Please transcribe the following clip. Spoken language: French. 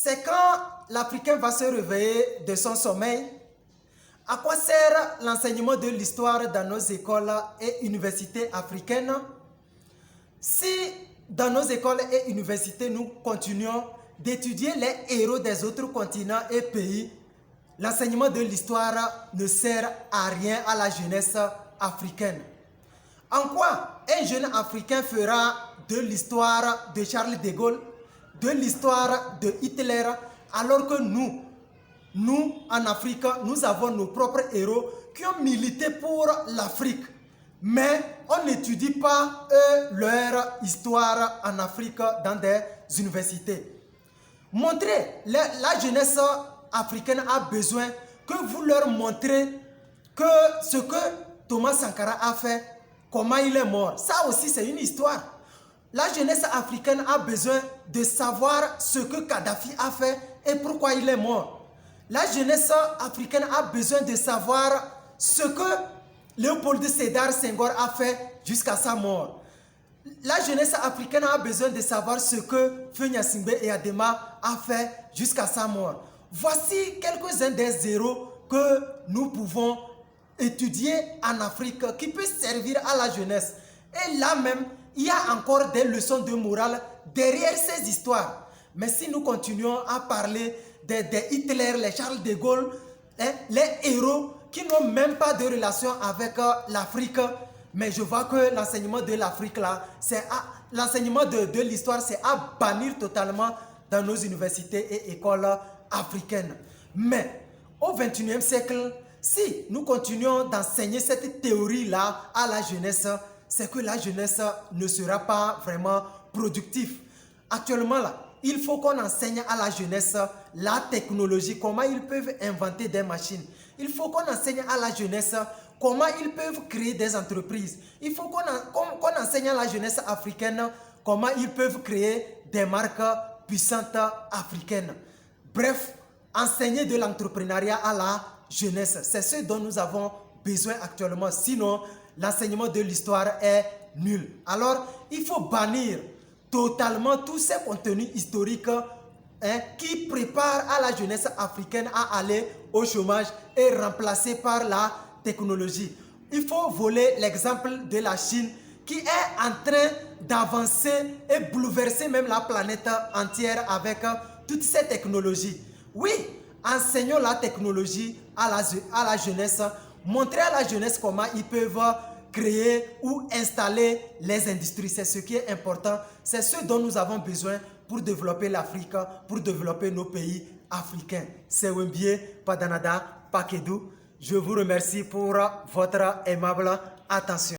c'est quand l'Africain va se réveiller de son sommeil. À quoi sert l'enseignement de l'histoire dans nos écoles et universités africaines? Si dans nos écoles et universités, nous continuons d'étudier les héros des autres continents et pays, l'enseignement de l'histoire ne sert à rien à la jeunesse africaine. En quoi un jeune Africain fera de l'histoire de Charles de Gaulle, de l'histoire de Hitler, alors que nous, en Afrique, nous avons nos propres héros qui ont milité pour l'Afrique. Mais on n'étudie pas leur histoire en Afrique dans des universités. La jeunesse africaine a besoin que vous leur montrez que ce que Thomas Sankara a fait, comment il est mort. Ça aussi, c'est une histoire. La jeunesse africaine a besoin de savoir ce que Kadhafi a fait et pourquoi il est mort. La jeunesse africaine a besoin de savoir ce que Léopold Sédar Senghor a fait jusqu'à sa mort. La jeunesse africaine a besoin de savoir ce que Feu Gnassingbé et Adema a fait jusqu'à sa mort. Voici quelques-uns des héros que nous pouvons étudier en Afrique qui peuvent servir à la jeunesse. Et là même, il y a encore des leçons de morale derrière ces histoires. Mais si nous continuons à parler des Hitler, les Charles de Gaulle, les héros qui n'ont même pas de relation avec l'Afrique, mais je vois que l'enseignement de l'Afrique là, l'enseignement de l'histoire, c'est à bannir totalement dans nos universités et écoles africaines. Mais au XXIe siècle, si nous continuons d'enseigner cette théorie-là à la jeunesse, c'est que la jeunesse ne sera pas vraiment productive. Actuellement là, il faut qu'on enseigne à la jeunesse la technologie, comment ils peuvent inventer des machines. Il faut qu'on enseigne à la jeunesse comment ils peuvent créer des entreprises. Il faut qu'on enseigne à la jeunesse africaine comment ils peuvent créer des marques puissantes africaines. Bref, enseigner de l'entrepreneuriat à la jeunesse, c'est ce dont nous avons besoin actuellement. Sinon, l'enseignement de l'histoire est nul. Alors, il faut bannir totalement tous ces contenus historiques qui préparent à la jeunesse africaine à aller au chômage et remplacer par la technologie. Il faut voler l'exemple de la Chine qui est en train d'avancer et bouleverser même la planète entière avec toutes ces technologies. Oui, enseignons la technologie à la jeunesse, montrer à la jeunesse comment ils peuvent créer ou installer les industries. C'est ce qui est important. C'est ce dont nous avons besoin pour développer l'Afrique, pour développer nos pays africains. C'est Wembie Padanada Pakedou. Je vous remercie pour votre aimable attention.